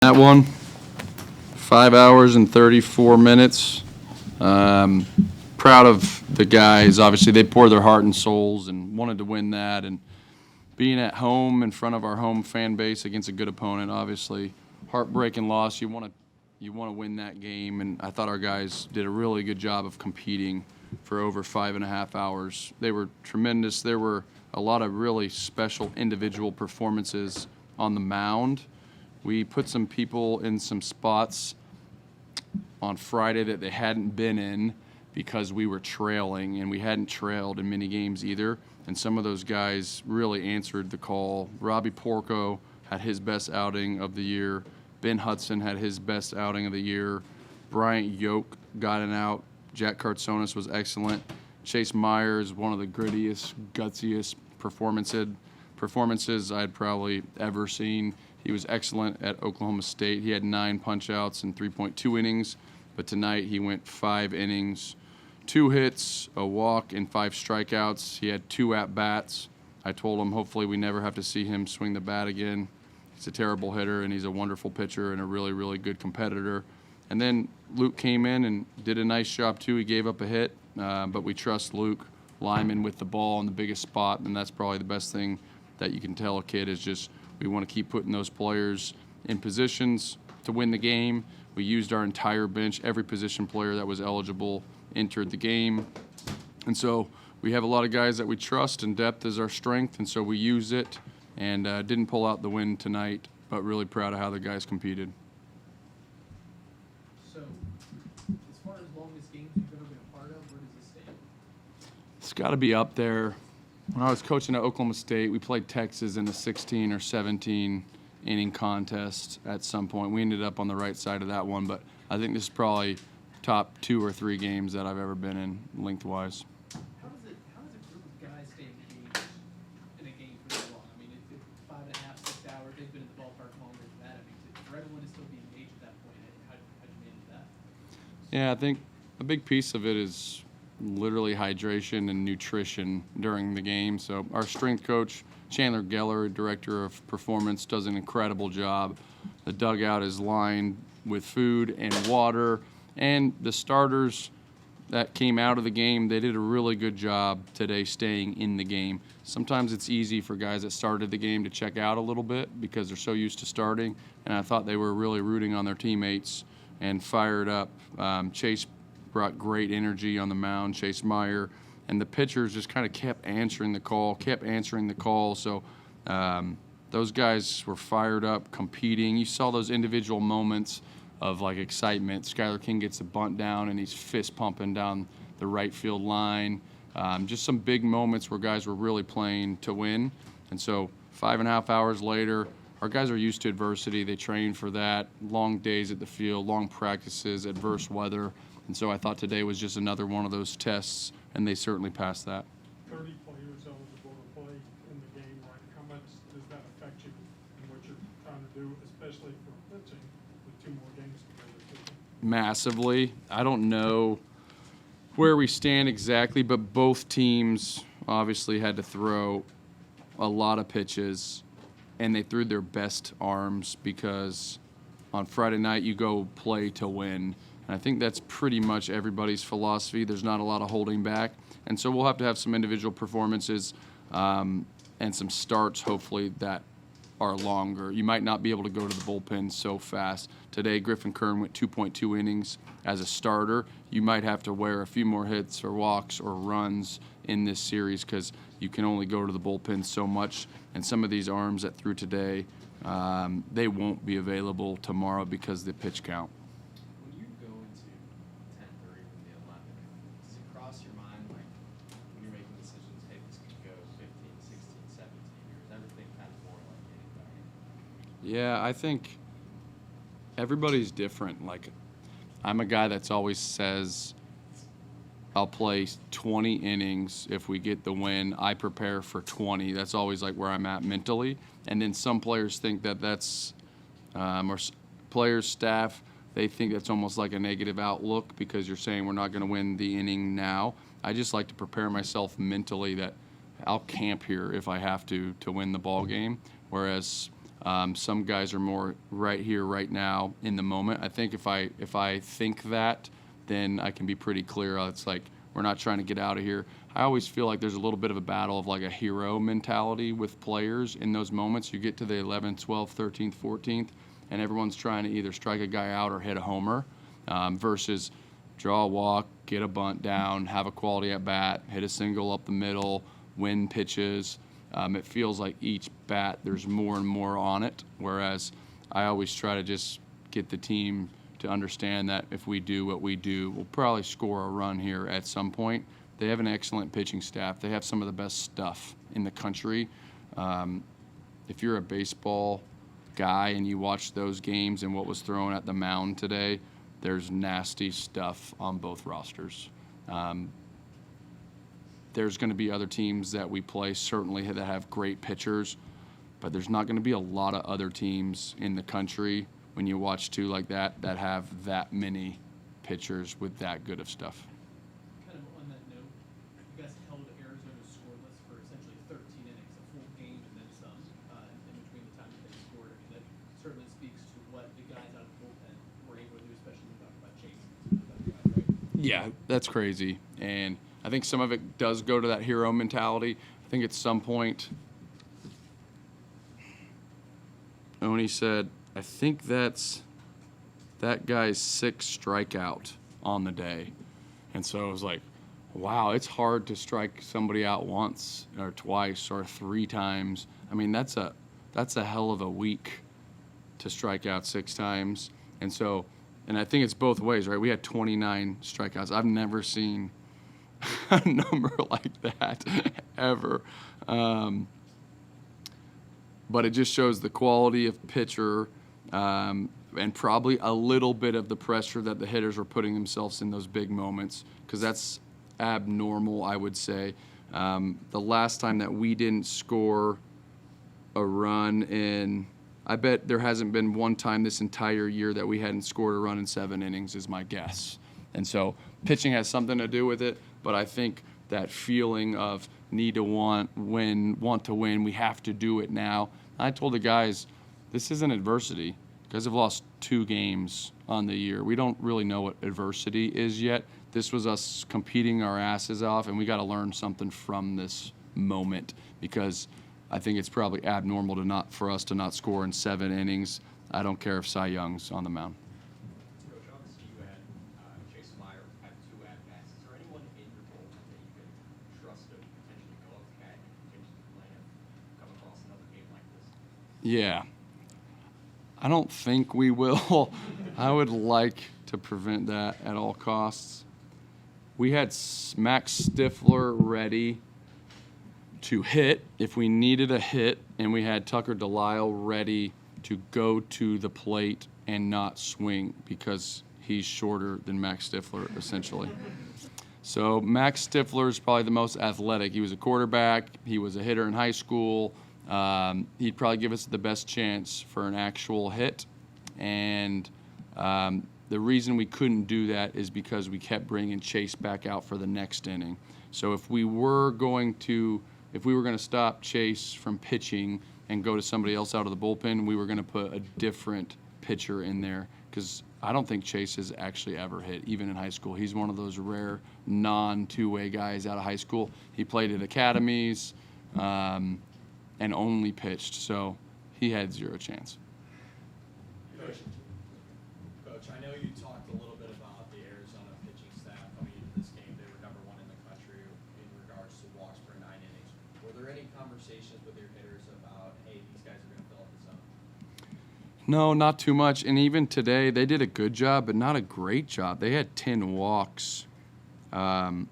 That one, 5 hours and 34 minutes. Proud of the guys. Obviously, they poured their heart and souls and wanted to win that. And being at home in front of our home fan base against a good opponent, obviously, heartbreaking loss. You want to win that game. And I thought our guys did a really good job of competing for over 5.5 hours. They were tremendous. There were a lot of really special individual performances on the mound. We put some people in some spots on Friday that they hadn't been in because we were trailing, and we hadn't trailed in many games either. And some of those guys really answered the call. Robbie Porco had his best outing of the year. Ben Hudson had his best outing of the year. Bryant Yoke got an out. Jack Kartsonis was excellent. Chase Myers, one of the grittiest, gutsiest performances I'd probably ever seen. He was excellent at Oklahoma State. He had 9 punch-outs in 3.2 innings, but tonight he went 5 innings, 2 hits, a walk, and 5 strikeouts. He had 2 at-bats. I told him hopefully we never have to see him swing the bat again. He's a terrible hitter, and he's a wonderful pitcher and a really, really good competitor. And then Luke came in and did a nice job, too. He gave up a hit, but we trust Luke Lyman with the ball in the biggest spot, and that's probably the best thing that you can tell a kid is just we want to keep putting those players in positions to win the game. We used our entire bench. Every position player that was eligible entered the game. And so we have a lot of guys that we trust, and depth is our strength, and so we use it. And didn't pull out the win tonight, but really proud of how the guys competed. So, as far as longest games you've ever been a part of, where does this stand? It's got to be up there. When I was coaching at Oklahoma State, we played Texas in a 16 or 17 inning contest at some point. We ended up on the right side of that one, but I think this is probably top 2 or 3 games that I've ever been in lengthwise. How does a group of guys stay engaged in a game for so long? I mean, it's 5.5, 6 hours. They've been in the ballpark longer than that. I mean, for everyone to still be engaged at that point, how'd you manage that? Yeah, I think a big piece of it is literally hydration and nutrition during the game. So our strength coach, Chandler Geller, director of performance, does an incredible job. The dugout is lined with food and water, and the starters that came out of the game, they did a really good job today staying in the game. Sometimes it's easy for guys that started the game to check out a little bit because they're so used to starting, and I thought they were really rooting on their teammates and fired up. Chase brought great energy on the mound, Chase Meyer, and the pitchers just kind of kept answering the call. So those guys were fired up, competing. You saw those individual moments of like excitement. Skylar King gets a bunt down and he's fist pumping down the right field line. Just some big moments where guys were really playing to win. And so 5.5 hours later, our guys are used to adversity. They train for that. Long days at the field, long practices, adverse weather. And so I thought today was just another one of those tests, and they certainly passed that. 30 players eligible to play in the game, right? How much does that affect you in what you're trying to do, especially for pitching with 2 more games to go? Massively. I don't know where we stand exactly, but both teams obviously had to throw a lot of pitches, and they threw their best arms because on Friday night you go play to win. And I think that's pretty much everybody's philosophy. There's not a lot of holding back. And so we'll have to have some individual performances and some starts, hopefully, that are longer. You might not be able to go to the bullpen so fast. Today, Griffin Kern went 2.2 innings as a starter. You might have to wear a few more hits or walks or runs in this series because you can only go to the bullpen so much. And some of these arms that threw today, they won't be available tomorrow because of the pitch count. When you go into 10:30 from the 11, does it cross your mind, like, when you're making decisions, hey, this could go 15, 16, 17 years, everything kind of more like anybody? Yeah, I think everybody's different. Like, I'm a guy that's always says, I'll play 20 innings if we get the win. I prepare for 20. That's always like where I'm at mentally. And then some players think that that's, or players, staff, they think that's almost like a negative outlook because you're saying we're not going to win the inning now. I just like to prepare myself mentally that I'll camp here if I have to win the ball game. Whereas Some guys are more right here, right now, in the moment. I think if I think that, then I can be pretty clear. It's like we're not trying to get out of here. I always feel like there's a little bit of a battle of like a hero mentality with players in those moments. You get to the 11th, 12th, 13th, 14th, and everyone's trying to either strike a guy out or hit a homer versus draw a walk, get a bunt down, have a quality at bat, hit a single up the middle, win pitches. It feels like each bat there's more and more on it, whereas I always try to just get the team to understand that if we do what we do, we'll probably score a run here at some point. They have an excellent pitching staff. They have some of the best stuff in the country. If you're a baseball guy and you watch those games and what was thrown at the mound today, there's nasty stuff on both rosters. There's going to be other teams that we play certainly that have great pitchers, but there's not going to be a lot of other teams in the country when you watch two like that have that many pitchers with that good of stuff. Kind of on that note, you guys held Arizona scoreless for essentially 13 innings, a full game and then some in between the time that they scored. I mean, that certainly speaks to what the guys out of the bullpen were able to do, especially when we talk about Chase. Right? Yeah, that's crazy. And I think some of it does go to that hero mentality. I think at some point, Oni said, I think that's that guy's 6th strikeout on the day. And so it was like, wow, it's hard to strike somebody out once or twice or 3 times. I mean, that's a hell of a week to strike out 6 times. And so, and I think it's both ways, right? We had 29 strikeouts. I've never seen a number like that ever. But it just shows the quality of pitcher and probably a little bit of the pressure that the hitters were putting themselves in those big moments, because that's abnormal, I would say. The last time that we didn't score a run in, I bet there hasn't been one time this entire year that we hadn't scored a run in 7 innings is my guess. And so pitching has something to do with it, but I think that feeling of need to want to win, we have to do it now. I told the guys, this isn't adversity. You guys have lost 2 games on the year. We don't really know what adversity is yet. This was us competing our asses off, and we got to learn something from this moment, because I think it's probably abnormal for us to not score in 7 innings. I don't care if Cy Young's on the mound. Coach, obviously you had Chase Meyer have 2 at-bats. Is there anyone in your bullpen that you can trust to potentially go up the bat and continue to plan and come across another game like this? Yeah. I don't think we will. I would like to prevent that at all costs. We had Max Stifler ready to hit if we needed a hit, and we had Tucker Delisle ready to go to the plate and not swing because he's shorter than Max Stifler, essentially. So Max Stifler is probably the most athletic. He was a quarterback. He was a hitter in high school. He'd probably give us the best chance for an actual hit. And the reason we couldn't do that is because we kept bringing Chase back out for the next inning. So if we were going to stop Chase from pitching and go to somebody else out of the bullpen, we were going to put a different pitcher in there, because I don't think Chase has actually ever hit, even in high school. He's one of those rare non-two-way guys out of high school. He played at academies and only pitched, so he had 0 chance. Coach, I know you talked a little bit about the Arizona pitching staff coming into this game. They were number 1 in the country in regards to walks per 9 innings. Were there any conversations with your hitters about, hey, these guys are going to fill up the zone? No, not too much. And even today, they did a good job, but not a great job. They had 10 walks. And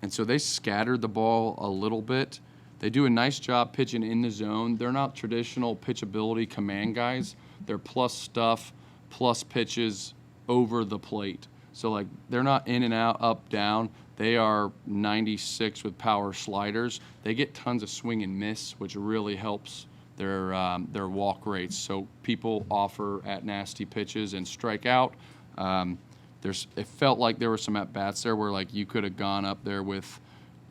so they scattered the ball a little bit. They do a nice job pitching in the zone. They're not traditional pitchability command guys. They're plus stuff, plus pitches over the plate. So, like, they're not in and out, up, down. They are 96 with power sliders. They get tons of swing and miss, which really helps their walk rates. So people offer at nasty pitches and strike out. It felt like there were some at-bats there where, like, you could have gone up there with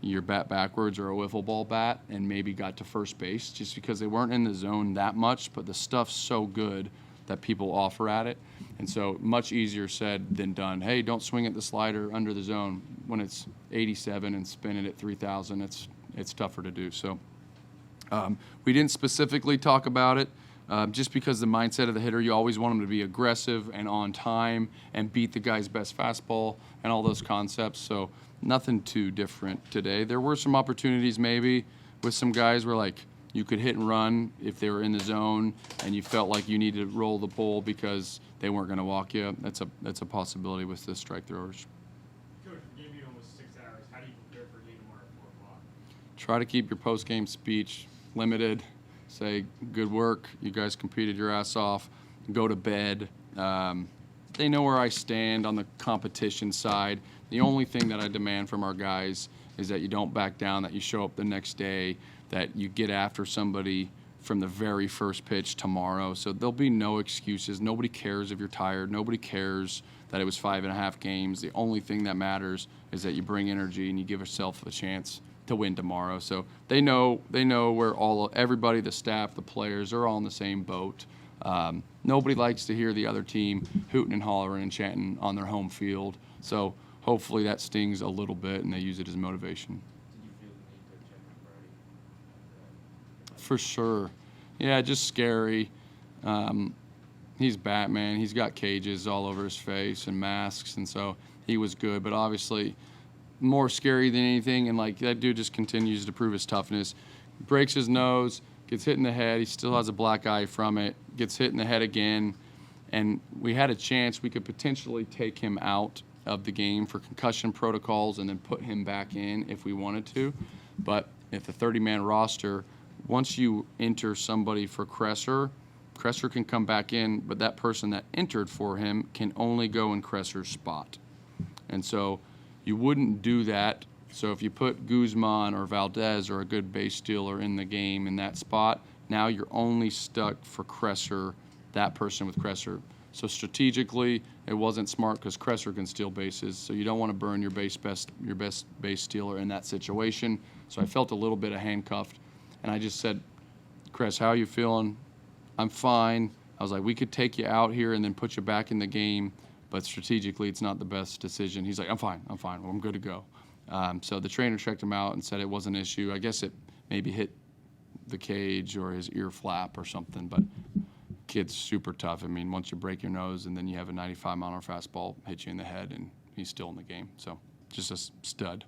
your bat backwards or a wiffle ball bat and maybe got to first base just because they weren't in the zone that much, but the stuff's so good that people offer at it. And so much easier said than done. Hey, don't swing at the slider under the zone when it's 87 and spin it at 3,000. It's tougher to do. So we didn't specifically talk about it just because the mindset of the hitter, you always want them to be aggressive and on time and beat the guy's best fastball and all those concepts. So nothing too different today. There were some opportunities maybe with some guys where like you could hit and run if they were in the zone and you felt like you needed to roll the pole because they weren't going to walk you. That's a possibility with the strike throwers. Coach, the game being almost 6 hours, how do you prepare for a game tomorrow at 4 o'clock? Try to keep your post-game speech limited. Say, good work. You guys competed your ass off. Go to bed. They know where I stand on the competition side. The only thing that I demand from our guys is that you don't back down, that you show up the next day, that you get after somebody from the very first pitch tomorrow. So there'll be no excuses. Nobody cares if you're tired. Nobody cares that it was 5.5 games. The only thing that matters is that you bring energy and you give yourself a chance to win tomorrow. So they know where everybody, the staff, the players, are all in the same boat. Nobody likes to hear the other team hooting and hollering and chanting on their home field. So hopefully that stings a little bit and they use it as motivation. Did you feel the need to check on Brody? For sure. Yeah, just scary. He's Batman. He's got cages all over his face and masks, and so he was good. But obviously more scary than anything, and like that dude just continues to prove his toughness. Breaks his nose, gets hit in the head. He still has a black eye from it. Gets hit in the head again. And we had a chance we could potentially take him out of the game for concussion protocols and then put him back in if we wanted to. But if the 30-man roster, once you enter somebody for Kresser can come back in, but that person that entered for him can only go in Kresser's spot. And so you wouldn't do that. So if you put Guzman or Valdez or a good base stealer in the game in that spot, now you're only stuck for Kresser, that person with Kresser. So strategically, it wasn't smart because Kresser can steal bases. So you don't want to burn your best base stealer in that situation. So I felt a little bit of handcuffed, and I just said, "Chris, how are you feeling?" "I'm fine." I was like, "We could take you out here and then put you back in the game, but strategically, it's not the best decision." He's like, I'm fine. Well, I'm good to go." So the trainer checked him out and said it wasn't an issue. I guess it maybe hit the cage or his ear flap or something, but kid's super tough. I mean, once you break your nose and then you have a 95-mile-an-hour fastball hit you in the head, and he's still in the game. So just a stud.